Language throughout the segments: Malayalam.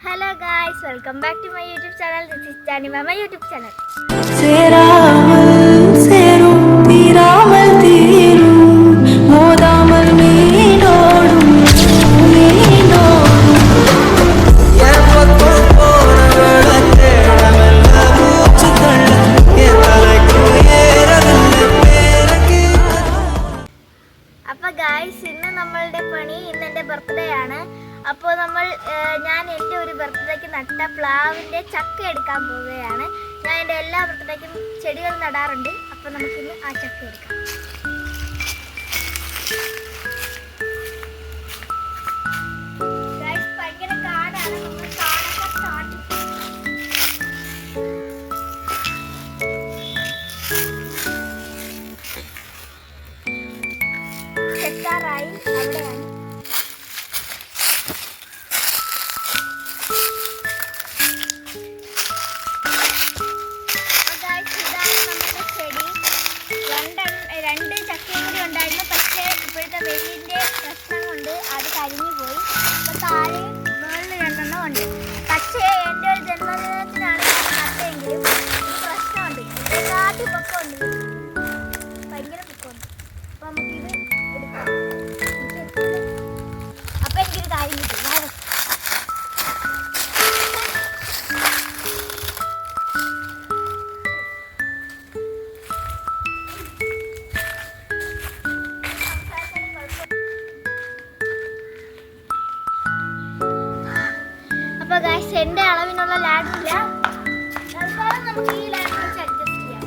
Hello guys, welcome back to my YouTube channel. This is Jani Mama YouTube channel. അപ്പോൾ ഗായ്സ് ഇന്ന് നമ്മളുടെ പണി ഇന്ന് എൻ്റെ ബർത്ത്ഡേ ആണ്. അപ്പോൾ ഞാൻ എൻ്റെ ഒരു ബർത്ത്ഡേക്ക് നട്ട പ്ലാവിൻ്റെ ചക്ക എടുക്കാൻ പോവുകയാണ്. ഞാൻ എൻ്റെ എല്ലാ ബർത്ത്ഡേക്കും ചെടികൾ നടാറുണ്ട്. അപ്പോൾ നമുക്കിന്ന് ആ ചക്ക എടുക്കാം. ഗായ്സ് ഭയങ്കര കാടാണ്. നമ്മൾ കാടൊക്കെ സ്റ്റാർട്ട് ചെക്കാറായി അവിടെയാണ്. രണ്ട് ചക്കയും കൂടി ഉണ്ടായിരുന്നു. പക്ഷേ ഇപ്പോഴത്തെ വെയിലിൻ്റെ പ്രശ്നം കൊണ്ട് അത് കരിഞ്ഞു പോയി. അപ്പോൾ താഴെ മുകളിൽ രണ്ടെണ്ണം ഉണ്ട്. പക്ഷേ എൻ്റെ ഒരു ജന്മദിനത്തിനാണ് നട്ടെങ്കിലും പ്രശ്നമുണ്ട്. കാട്ടി പൊക്കമുണ്ട്, ഭയങ്കര പൊക്കമുണ്ട്. അപ്പോൾ നമുക്കിത് എടുക്കാം. അപ്പോൾ എനിക്കൊരു കാര്യം കിട്ടും. അപ്പോൾ ഗായ്സ് എൻ്റെ അളവിനുള്ള ലാഡറില്ല. തൽക്കാലം നമുക്ക് ഈ ലാഡർ വെച്ച് അഡ്ജസ്റ്റ് ചെയ്യാം.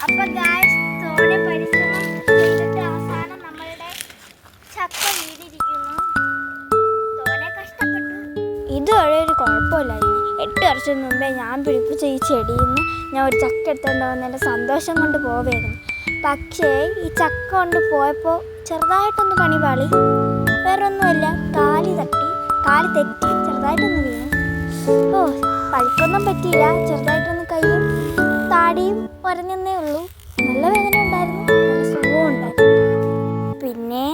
അപ്പോൾ ഗായ്സ് തോനെ പരിശ്രമം ചെയ്തിട്ട് അവസാനം നമ്മളുടെ ചക്ക വീണിരിക്കുന്നു. തോനെ കഷ്ടപ്പെട്ടു. ഇതുവരെ ഒരു കുഴപ്പമില്ലായിരുന്നു. 8 വർഷം മുമ്പേ ഞാൻ പിടിപ്പിച്ച ഈ ചെടിയിൽ നിന്ന് ഞാൻ ഒരു ചക്ക എടുത്തുകൊണ്ട് വന്നതിൻ്റെ സന്തോഷം കൊണ്ട് പോവുകയായിരുന്നു. പക്ഷേ ഈ ചക്ക കൊണ്ട് പോയപ്പോൾ ചെറുതായിട്ടൊന്ന് പണി പാളി. വേറെ ഒന്നുമില്ല, കാല് തെറ്റി ചെറുതായിട്ടൊന്ന് വീണു. പഴുക്കൊന്നും പറ്റിയില്ല. ചെറുതായിട്ടൊന്ന് കൈയും താടിയും ഉരഞ്ഞെന്നേ ഉള്ളൂ. നല്ല വേദന ഉണ്ടായിരുന്നു, നല്ല സുഖവും ഉണ്ടായിരുന്നു. പിന്നെ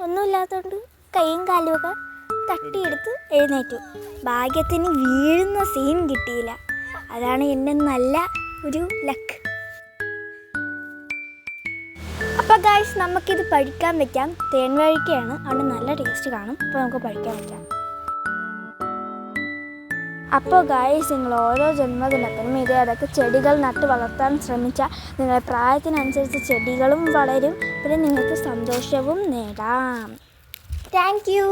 ഒന്നുമില്ലാത്തതുകൊണ്ട് കൈയും കാലുമൊക്കെ തട്ടിയെടുത്ത് എഴുന്നേറ്റു. ഭാഗ്യത്തിന് വീഴുന്ന സീൻ കിട്ടിയില്ല. അതാണ് എൻ്റെ നല്ല ഒരു ലക്ക്. അപ്പോൾ ഗായ്സ് നമുക്കിത് പഴുക്കാൻ വയ്ക്കാം. തേൻ വഴിക്കയാണ്, അതുകൊണ്ട് നല്ല ടേസ്റ്റ് കാണും. അപ്പോൾ നമുക്ക് പഴുക്കാൻ വയ്ക്കാം. അപ്പോൾ ഗായ്സ് നിങ്ങൾ ഓരോ ജന്മദിനത്തിനും ഇതേതൊക്കെ ചെടികൾ നട്ട് വളർത്താൻ ശ്രമിച്ചാൽ നിങ്ങളുടെ പ്രായത്തിനനുസരിച്ച് ചെടികളും വളരും. പിന്നെ നിങ്ങൾക്ക് സന്തോഷവും നേടാം. Thank you.